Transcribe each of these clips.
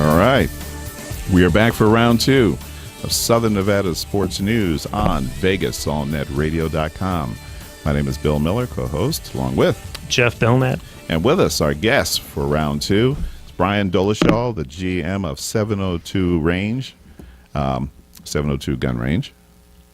All right. We are back for round two of Southern Nevada Sports News on VegasAllNetRadio.com. My name is Bill Miller, co-host, along with Jeff Belknap. And with us, our guest for round two is Brian Dolezal, the GM of 702 Range, 702 Gun Range.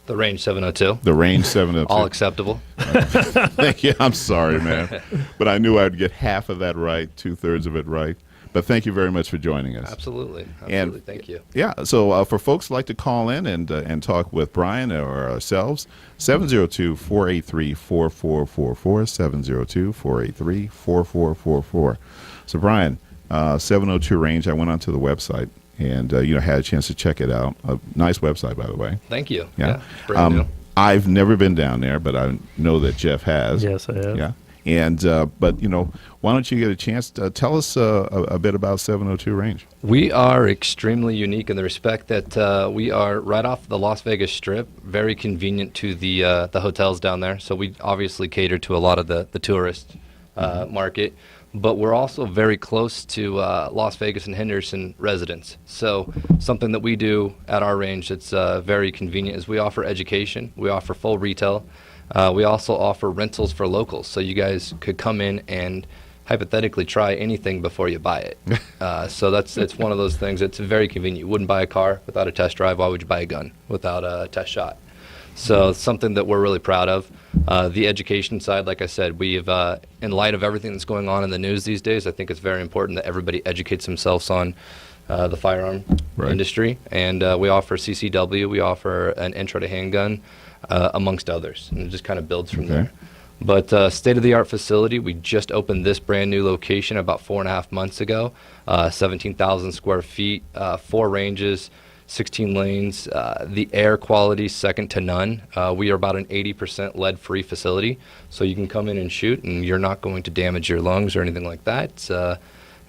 The Range 702. The Range 702. All acceptable. Thank you. I'm sorry, man. But I knew I'd get half of that right, 2/3 of it right. But thank you very much for joining us. Absolutely. And, thank you. Yeah. So for folks who like to call in and talk with Brian or ourselves, 702-483-4444, 702-483-4444. So Brian, 702 Range, I went onto the website and had a chance to check it out. A nice website, by the way. Thank you. Yeah. Brand new. I've never been down there, but I know that Jeff has. Yes, I have. Yeah. And but why don't you get a chance to tell us a bit about 702 Range? We are extremely unique in the respect that we are right off the Las Vegas Strip, very convenient to the hotels down there. So we obviously cater to a lot of the tourist market, but we're also very close to Las Vegas and Henderson residents. So something that we do at our range that's very convenient is we offer education. We offer full retail. We also offer rentals for locals, so you guys could come in and hypothetically try anything before you buy it. So it's one of those things. It's very convenient. You wouldn't buy a car without a test drive. Why would you buy a gun without a test shot? So it's something that we're really proud of. The education side, like I said, we've in light of everything that's going on in the news these days, I think it's very important that everybody educates themselves on the firearm industry. And we offer CCW. We offer an intro to handgun. Amongst others, and it just kind of builds from there. But state-of-the-art facility, we just opened this brand new location about 4.5 months ago, 17,000 square feet, 4 ranges, 16 lanes, the air quality second to none. We are about an 80% lead-free facility, so you can come in and shoot, and you're not going to damage your lungs or anything like that. It's a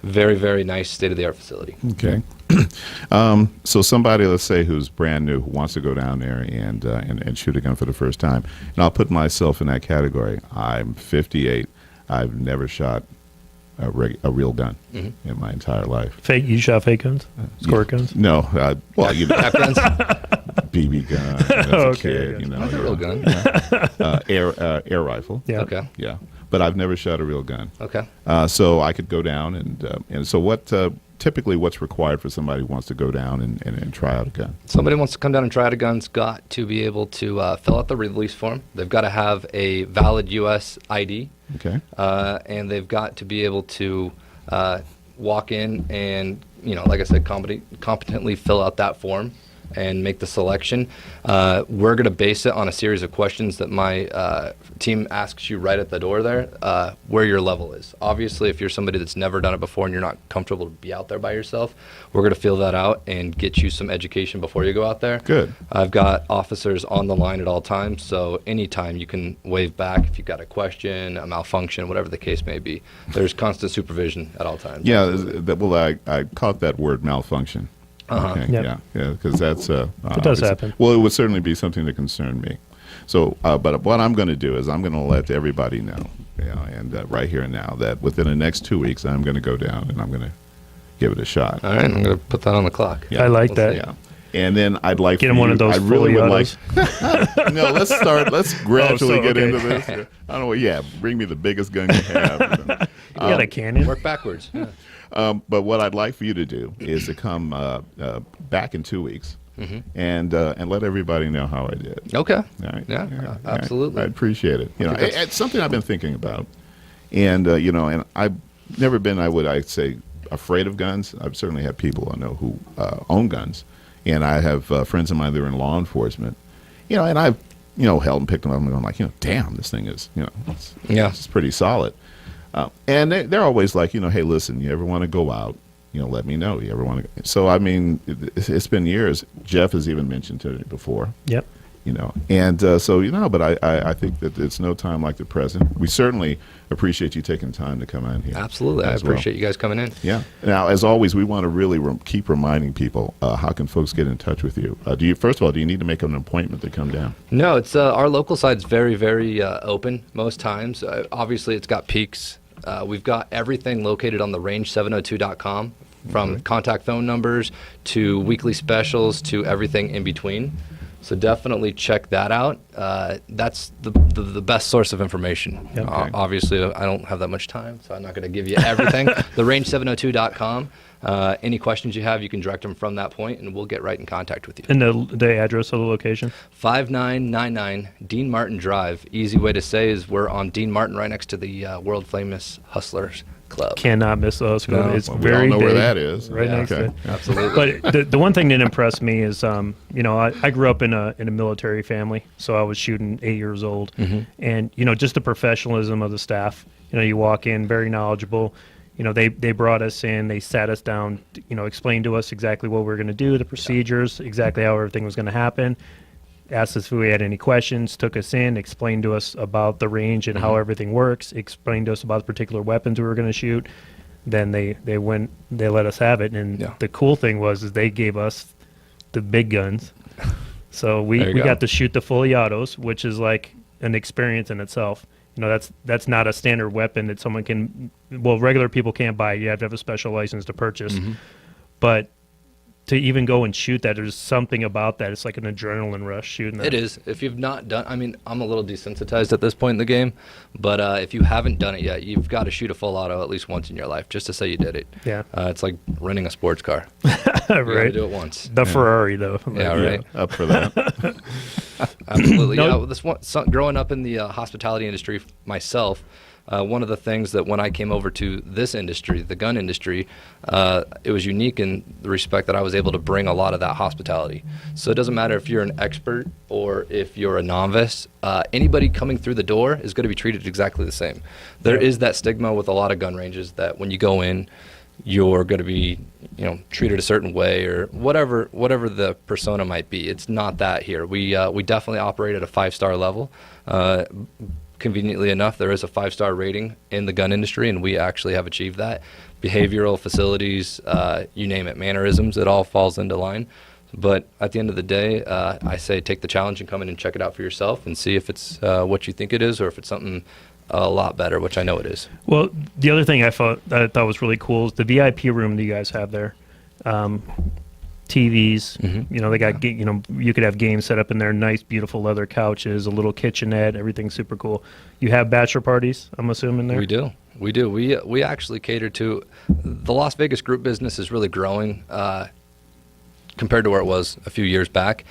very, very nice state-of-the-art facility. Okay. So somebody, let's say, who's brand new, who wants to go down there and shoot a gun for the first time, and I'll put myself in that category. I'm 58. I've never shot a real gun in my entire life. Fake? You shot fake guns? Squirt guns? No. Well, Guns? BB gun as a kid, That's a real gun. air rifle. Yeah. Okay. Yeah. But I've never shot a real gun. Okay. So I could go down and so what? Typically, what's required for somebody who wants to go down and try out a gun? Somebody wants to come down and try out a gun's got to be able to fill out the release form. They've got to have a valid U.S. ID. Okay. And they've got to be able to walk in and, like I said, competently fill out that form and make the selection. We're going to base it on a series of questions that my team asks you right at the door there, where your level is. Obviously, if you're somebody that's never done it before and you're not comfortable to be out there by yourself, we're going to fill that out and get you some education before you go out there. Good. I've got officers on the line at all times, so anytime you can wave back if you've got a question, a malfunction, whatever the case may be. There's constant supervision at all times. Yeah, I caught that word, malfunction. Okay, Yep. yeah, because that's It does happen. Well, it would certainly be something that concerned me. So, but what I'm going to do is I'm going to let everybody know, and right here and now, that within the next 2 weeks I'm going to go down and I'm going to give it a shot. All right, I'm going to put that on the clock. Yeah. I like We'll that. see. Yeah. And then I'd like Get for him one you- of those I really would like. Fully No, let's gradually get okay. into this. I don't know. Yeah, bring me the biggest gun you have. You got a cannon? Work backwards. Yeah. But what I'd like for you to do is to come back in 2 weeks and let everybody know how I did. Okay. All right. Yeah, absolutely. I appreciate it. It's something I've been thinking about, and and I've never been, I'd say, afraid of guns. I've certainly had people I know who own guns, and I have friends of mine that are in law enforcement, and I've held and picked them up and I'm like, damn, this thing is, it's pretty solid. And they're always like, hey, listen, you ever want to go out, let me know. You ever want to? So, I mean, it's been years. Jeff has even mentioned to me before. Yep. And but I think that it's no time like the present. We certainly appreciate you taking time to come in here. Absolutely. I appreciate you guys coming in. Yeah. Now, as always, we want to really keep reminding people, how can folks get in touch with you? First of all, do you need to make an appointment to come down? No, it's our local side's very, very open most times. Obviously, it's got peaks. We've got everything located on the range702.com from contact phone numbers to weekly specials to everything in between. So definitely check that out. That's the best source of information. Yep. Obviously, I don't have that much time, so I'm not going to give you everything. therange702.com. Any questions you have, you can direct them from that point, and we'll get right in contact with you. And the address of the location? 5999 Dean Martin Drive. Easy way to say is we're on Dean Martin, right next to the world famous Hustlers Club. Cannot miss those. No. It's Well, we very all know where big, that is. right Yeah. next to it. Absolutely. But the one thing that impressed me is, I grew up in a military family, so I was shooting 8 years old, and just the professionalism of the staff. You walk in very knowledgeable. They brought us in, they sat us down, explained to us exactly what we were going to do, the procedures, exactly how everything was going to happen. Asked us if we had any questions, took us in, explained to us about the range and how everything works, explained to us about the particular weapons we were going to shoot. Then they let us have it. And Yeah. the cool thing is they gave us the big guns. So we There you go. got to shoot the fully autos, which is like an experience in itself. That's not a standard weapon that someone can, regular people can't buy. You have to have a special license to purchase. But to even go and shoot that, there's something about that. It's like an adrenaline rush shooting that. It is. If you've not done, I'm a little desensitized at this point in the game, but if you haven't done it yet, you've got to shoot a full auto at least once in your life, just to say you did it. Yeah. It's like renting a sports car. You gotta Right. do it once. The Ferrari, though. Yeah, Yeah, right. up for that. Absolutely. No- Yeah. Growing up in the hospitality industry myself, one of the things that when I came over to this industry, the gun industry, it was unique in the respect that I was able to bring a lot of that hospitality. So it doesn't matter if you're an expert or if you're a novice, anybody coming through the door is going to be treated exactly the same. There is that stigma with a lot of gun ranges that when you go in, you're going to be, treated a certain way or whatever the persona might be. It's not that here. We definitely operate at a 5-star level. Conveniently enough, there is a 5-star rating in the gun industry, and we actually have achieved that. Behavioral, facilities, you name it, mannerisms, it all falls into line. But at the end of the day, I say take the challenge and come in and check it out for yourself and see if it's what you think it is or if it's something a lot better, which I know it is. Well, the other thing I thought was really cool is the VIP room that you guys have there. TVs, they got, you could have games set up in there, nice, beautiful leather couches, a little kitchenette, everything's super cool. You have bachelor parties, I'm assuming there? We do. We actually cater to the Las Vegas group business is really growing compared to where it was a few years back.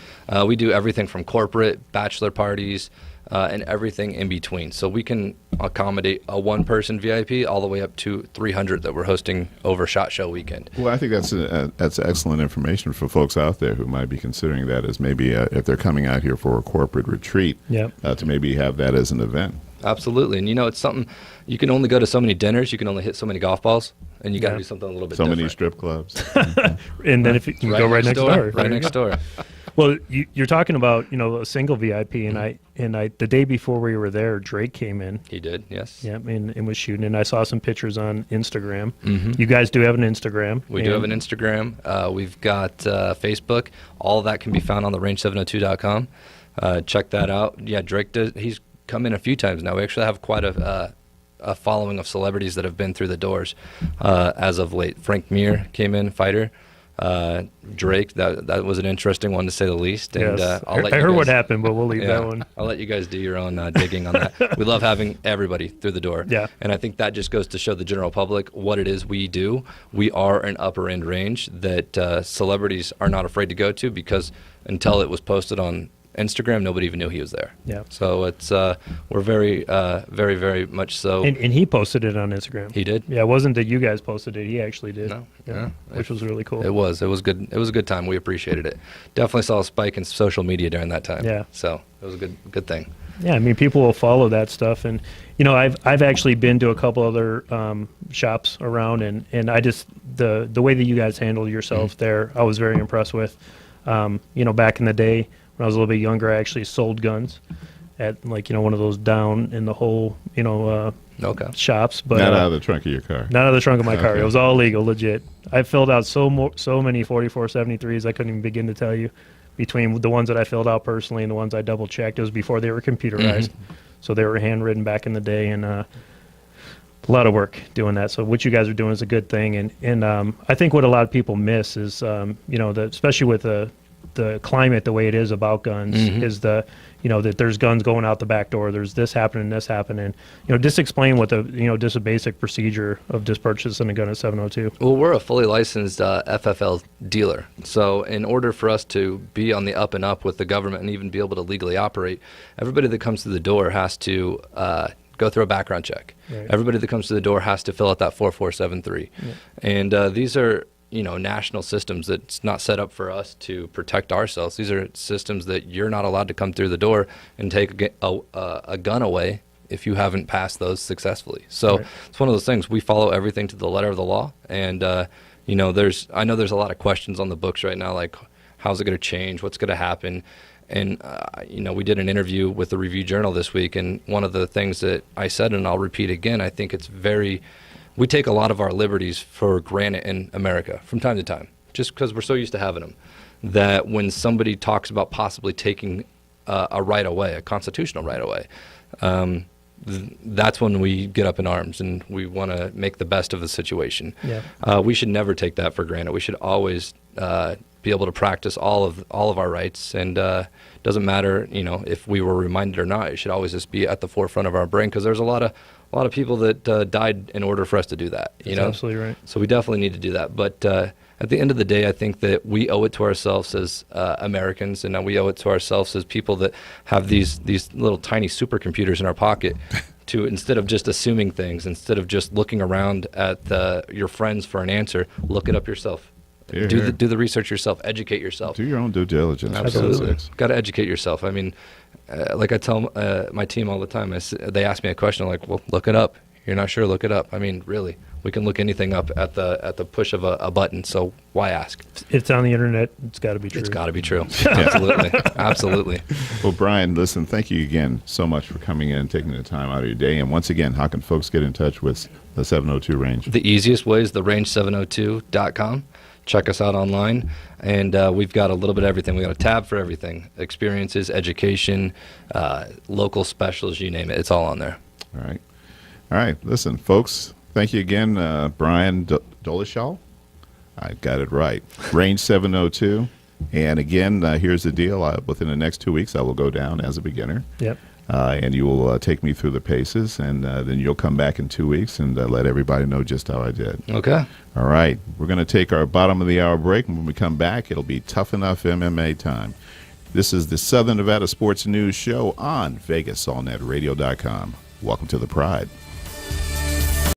We do everything from corporate, bachelor parties, and everything in between. So we can accommodate a one-person VIP all the way up to 300 that we're hosting over SHOT Show weekend. Well, I think that's excellent information for folks out there who might be considering that as maybe if they're coming out here for a corporate retreat, Yep. to maybe have that as an event. Absolutely. And it's something, you can only go to so many dinners, you can only hit so many golf balls, and you got to Yeah. do something a little bit So different. many strip clubs. And then if you can go right next door. Right There you next go. door. Well, you're talking about, a single VIP, and I the day before we were there, Drake came in. He did, yes. Yeah, and was shooting, and I saw some pictures on Instagram. You guys do have an Instagram. We do have an Instagram. We've got Facebook. All of that can be found on therange702.com. Check that out. Yeah, Drake he's come in a few times now. We actually have quite a following of celebrities that have been through the doors as of late. Frank Mir came in, fighter. Drake, that was an interesting one to say the least. And Yes. I'll let I you heard guys, what happened, but we'll leave that one. I'll let you guys do your own digging on that. We love having everybody through the door. Yeah. And I think that just goes to show the general public what it is we do. We are an upper end range that celebrities are not afraid to go to because until it was posted on Instagram, nobody even knew he was there. Yeah. So it's we're very, very, very much so. And he posted it on Instagram. He did. Yeah, it wasn't that you guys posted it. He actually did. No, Yeah, yeah. which was really cool. It was good. It was a good time. We appreciated it. Definitely saw a spike in social media during that time. Yeah. So it was a good thing. Yeah, I mean, people will follow that stuff, and I've actually been to a couple other shops around, and I just the way that you guys handled yourself there, I was very impressed with. Back in the day when I was a little bit younger, I actually sold guns at one of those down in the hole Okay. shops, but Not out of the trunk of your car. not out of the trunk of my car. Okay. It was all legal, legit. I filled out so many 4473s I couldn't even begin to tell you. Between the ones that I filled out personally and the ones I double checked, it was before they were computerized, so they were handwritten back in the day. And a lot of work doing that. So what you guys are doing is a good thing. And I think what a lot of people miss is, especially with the climate, the way it is about guns, is that there's guns going out the back door. There's this happening, this happening. Just explain what just a basic procedure of just purchasing a gun at 702. Well, we're a fully licensed FFL dealer. So in order for us to be on the up and up with the government and even be able to legally operate, everybody that comes through the door has to go through a background check. Right. Everybody that comes to the door has to fill out that 4473. Yeah. And these are national systems that's not set up for us to protect ourselves. These are systems that you're not allowed to come through the door and take a gun away if you haven't passed those successfully. So right. It's one of those things. We follow everything to the letter of the law. And, I know there's a lot of questions on the books right now, like how's it going to change? What's going to happen? And, we did an interview with the Review Journal this week. And one of the things that I said, and I'll repeat again, I think we take a lot of our liberties for granted in America from time to time, just because we're so used to having them, that when somebody talks about possibly taking a right away, a constitutional right away, that's when we get up in arms and we want to make the best of the situation. Yeah. We should never take that for granted. We should always be able to practice all of our rights, and doesn't matter if we were reminded or not. It should always just be at the forefront of our brain, because there's a lot of people that died in order for us to do that. That's absolutely right. So we definitely need to do that. But at the end of the day, I think that we owe it to ourselves as Americans, and now we owe it to ourselves as people that have these little tiny supercomputers in our pocket to, instead of just assuming things, instead of just looking around at your friends for an answer, look it up yourself. Do the research yourself. Educate yourself. Do your own due diligence. Absolutely. Got to educate yourself. I mean, like I tell my team all the time, they ask me a question, I'm like, well, look it up. You're not sure, look it up. I mean, really, we can look anything up at the push of a button, so why ask? It's on the internet. It's got to be true. It's got to be true. Absolutely. Absolutely. Well, Brian, listen, thank you again so much for coming in and taking the time out of your day. And once again, how can folks get in touch with the 702 Range? The easiest way is therange702.com. Check us out online, and we've got a little bit of everything. We've got a tab for everything: experiences, education, local specials, you name it. It's all on there. All right. Listen, folks, thank you again, Brian Dolezal. I got it right. Range 702. And again, here's the deal. Within the next 2 weeks, I will go down as a beginner. Yep. And you will take me through the paces, and then you'll come back in 2 weeks and let everybody know just how I did. Okay. All right. We're going to take our bottom of the hour break, and when we come back, it'll be Tough Enough MMA time. This is the Southern Nevada Sports News Show on VegasAllNetRadio.com. Welcome to the Pride.